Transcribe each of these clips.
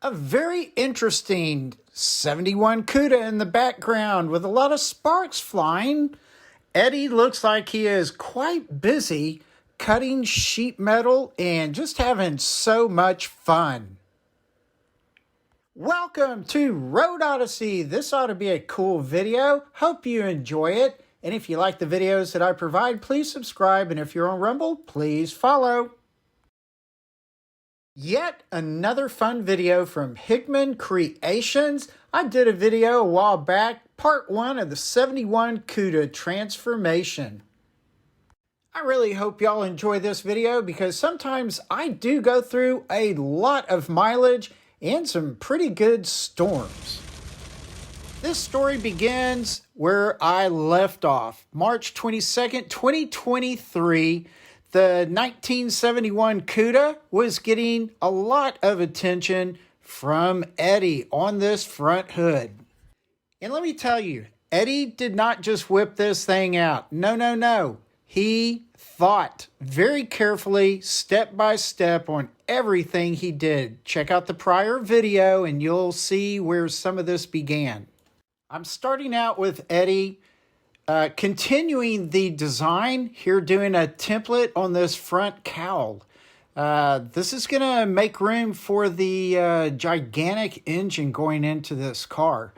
A very interesting 71 Cuda in the background with a lot of sparks flying. Eddie looks like he is quite busy cutting sheet metal and just having so much fun. Welcome to Road Odyssey. This ought to be a cool video. Hope you enjoy it. And if you like the videos that I provide, please subscribe. And if you're on Rumble, please follow. Yet another fun video from Hickman Creations. I did a video a while back, part 1 of the 71 Cuda transformation. I really hope y'all enjoy this video because sometimes I do go through a lot of mileage and some pretty good storms. This story begins where I left off, March 22nd, 2023. The 1971 Cuda was getting a lot of attention from Eddie on this front hood. And let me tell you, Eddie did not just whip this thing out. No. He thought very carefully, step by step, on everything he did. Check out the prior video and you'll see where some of this began. I'm starting out with Eddie continuing the design here, doing a template on this front cowl. This is going to make room for the gigantic engine going into this car.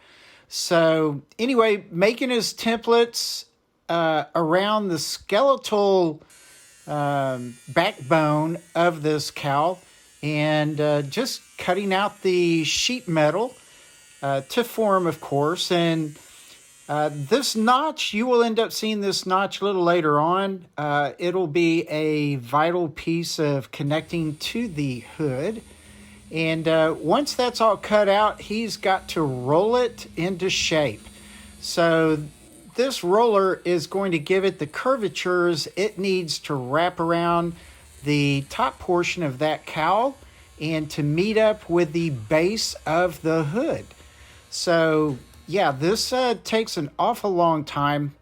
So anyway, making his templates around the skeletal backbone of this cowl and just cutting out the sheet metal to form, of course. And this notch, you will end up seeing this notch a little later on. It'll be a vital piece of connecting to the hood. And once that's all cut out, he's got to roll it into shape. So this roller is going to give it the curvatures it needs to wrap around the top portion of that cowl and to meet up with the base of the hood. So yeah, this takes an awful long time.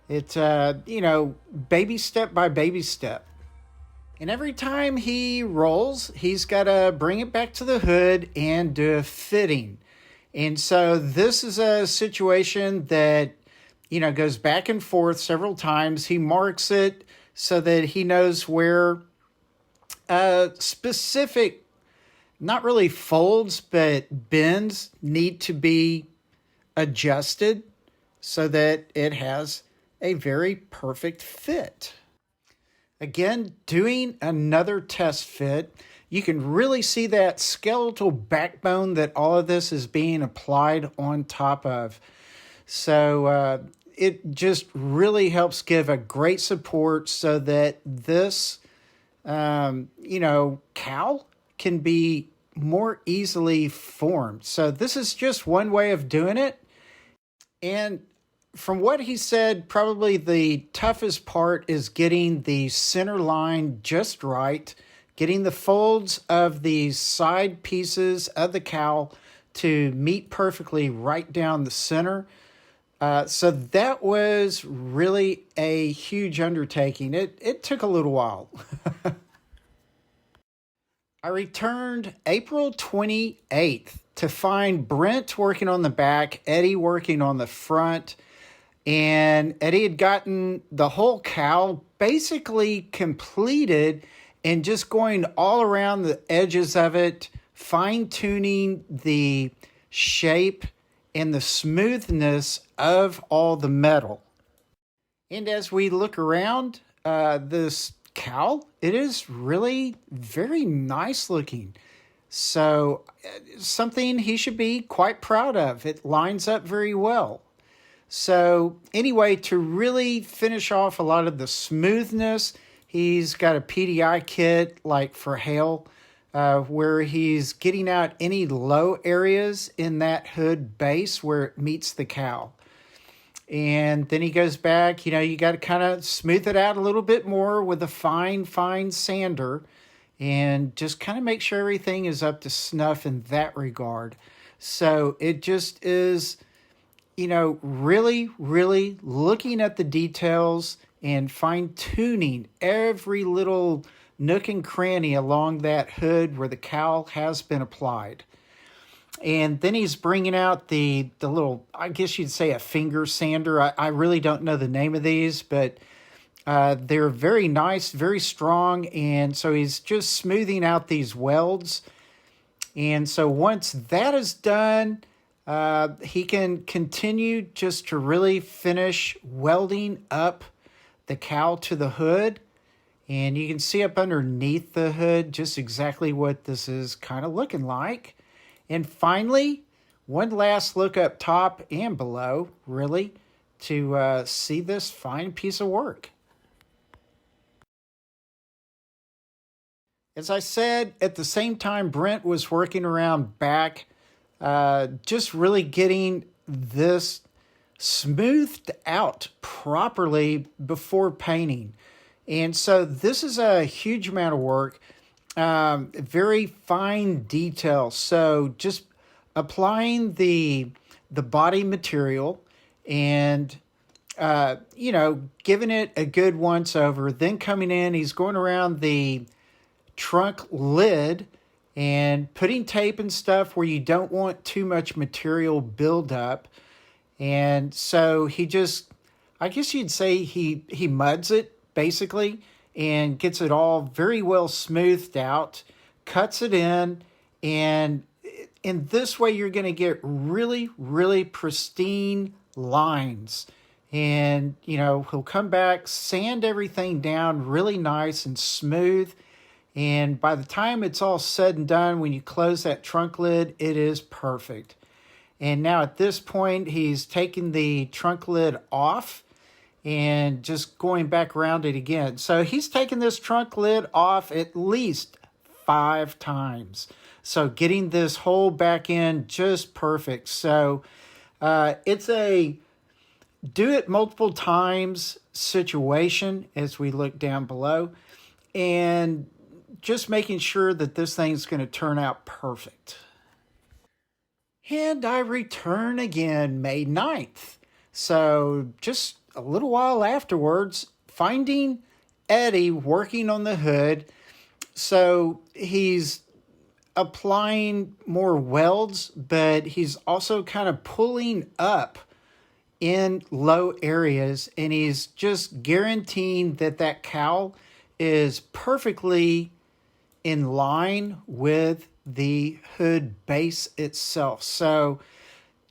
It's, baby step by baby step. And every time he rolls, he's got to bring it back to the hood and do a fitting. And so this is a situation that, goes back and forth several times. He marks it so that he knows where specific, not really folds, but bends need to be adjusted so that it has a very perfect fit. Again, doing another test fit, you can really see that skeletal backbone that all of this is being applied on top of. So it just really helps give a great support so that this, cowl can be more easily formed. So this is just one way of doing it. And from what he said, probably the toughest part is getting the center line just right, getting the folds of the side pieces of the cowl to meet perfectly right down the center. So that was really a huge undertaking. It took a little while. I returned April 28th to find Brent working on the back, Eddie working on the front, and Eddie had gotten the whole cowl basically completed and just going all around the edges of it, fine-tuning the shape and the smoothness of all the metal. And as we look around this cowl, it is really very nice looking. So something he should be quite proud of. It lines up very well. So anyway, to really finish off a lot of the smoothness, he's got a PDI kit like for hail, where he's getting out any low areas in that hood base where it meets the cowl. And then he goes back, you got to kind of smooth it out a little bit more with a fine sander and just kind of make sure everything is up to snuff in that regard. So it just is, really looking at the details and fine-tuning every little nook and cranny along that hood where the cowl has been applied. And then he's bringing out the little, I guess you'd say a finger sander. I really don't know the name of these, but they're very nice, very strong. And so he's just smoothing out these welds. And so once that is done, he can continue just to really finish welding up the cowl to the hood. And you can see up underneath the hood just exactly what this is kind of looking like. And finally, one last look up top and below, really, to see this fine piece of work. As I said, at the same time Brent was working around back, just really getting this smoothed out properly before painting. And so this is a huge amount of work, very fine detail. So just applying the body material and, giving it a good once over, then coming in, he's going around the trunk lid and putting tape and stuff where you don't want too much material build up. And so he just, I guess you'd say he muds it basically and gets it all very well smoothed out, cuts it in, and in this way you're going to get really, really pristine lines. And, he'll come back, sand everything down really nice and smooth. And by the time it's all said and done, when you close that trunk lid, it is perfect. And now at this point, he's taking the trunk lid off and just going back around it again. So he's taken this trunk lid off at least 5 times. So getting this hole back in just perfect. So it's a do it multiple times situation as we look down below. And just making sure that this thing's going to turn out perfect. And I return again May 9th. So just a little while afterwards, finding Eddie working on the hood. So he's applying more welds, but he's also kind of pulling up in low areas, and he's just guaranteeing that that cowl is perfectly in line with the hood base itself. So,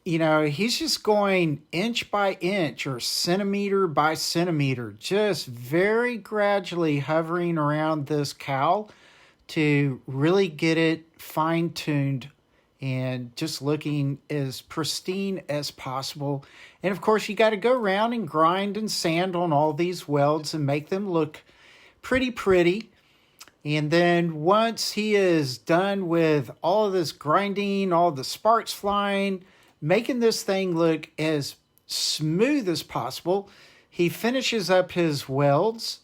he's just going inch by inch or centimeter by centimeter, just very gradually hovering around this cowl to really get it fine-tuned and just looking as pristine as possible. And of course, you got to go around and grind and sand on all these welds and make them look pretty. And then once he is done with all of this grinding, all the sparks flying, making this thing look as smooth as possible, he finishes up his welds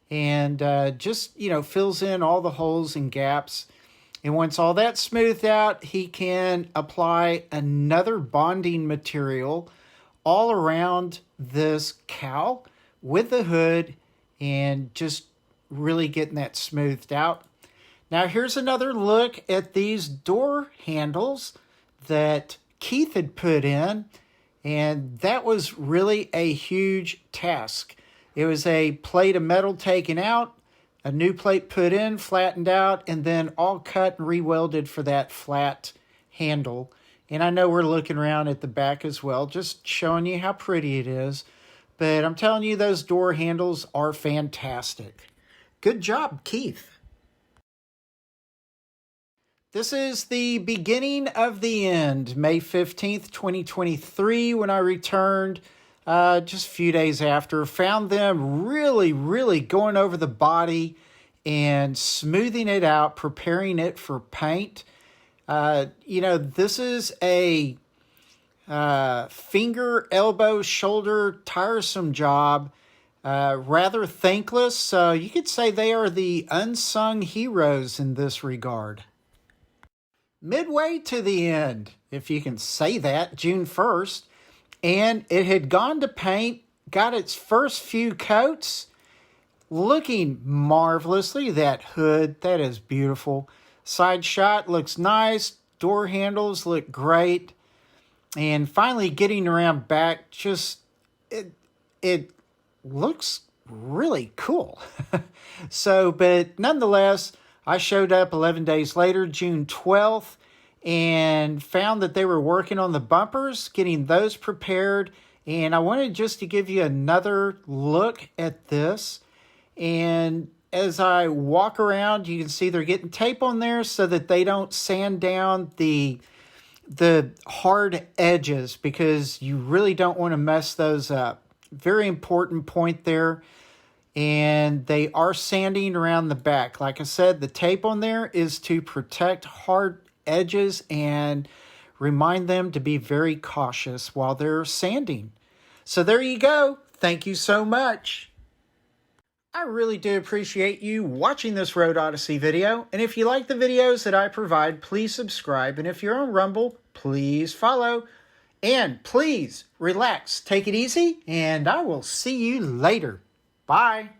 and just, fills in all the holes and gaps. And once all that's smoothed out, he can apply another bonding material all around this cowl with the hood and just really getting that smoothed out. Now here's another look at these door handles that Keith had put in, and that was really a huge task. It was a plate of metal taken out, a new plate put in, flattened out, and then all cut and re-welded for that flat handle. And I know we're looking around at the back as well, just showing you how pretty it is. But I'm telling you, those door handles are fantastic. Good job, Keith. This is the beginning of the end, May 15th, 2023, when I returned just a few days after. Found them really going over the body and smoothing it out, preparing it for paint. This is a finger, elbow, shoulder, tiresome job. Rather thankless, so you could say they are the unsung heroes in this regard. Midway to the end, if you can say that, June 1st, and it had gone to paint, got its first few coats, looking marvelously. That hood, that is beautiful. Side shot looks nice, door handles look great. And finally getting around back, just, it looks really cool. So, but nonetheless, I showed up 11 days later, June 12th, and found that they were working on the bumpers, getting those prepared. And I wanted just to give you another look at this. And as I walk around, you can see they're getting tape on there so that they don't sand down the hard edges, because you really don't want to mess those up. Very important point there. And they are sanding around the back. Like I said, the tape on there is to protect hard edges and remind them to be very cautious while they're sanding. So there you go. Thank you so much. I really do appreciate you watching this Road Odyssey video. And if you like the videos that I provide, please subscribe. And if you're on Rumble, please follow. And please relax, take it easy, and I will see you later. Bye.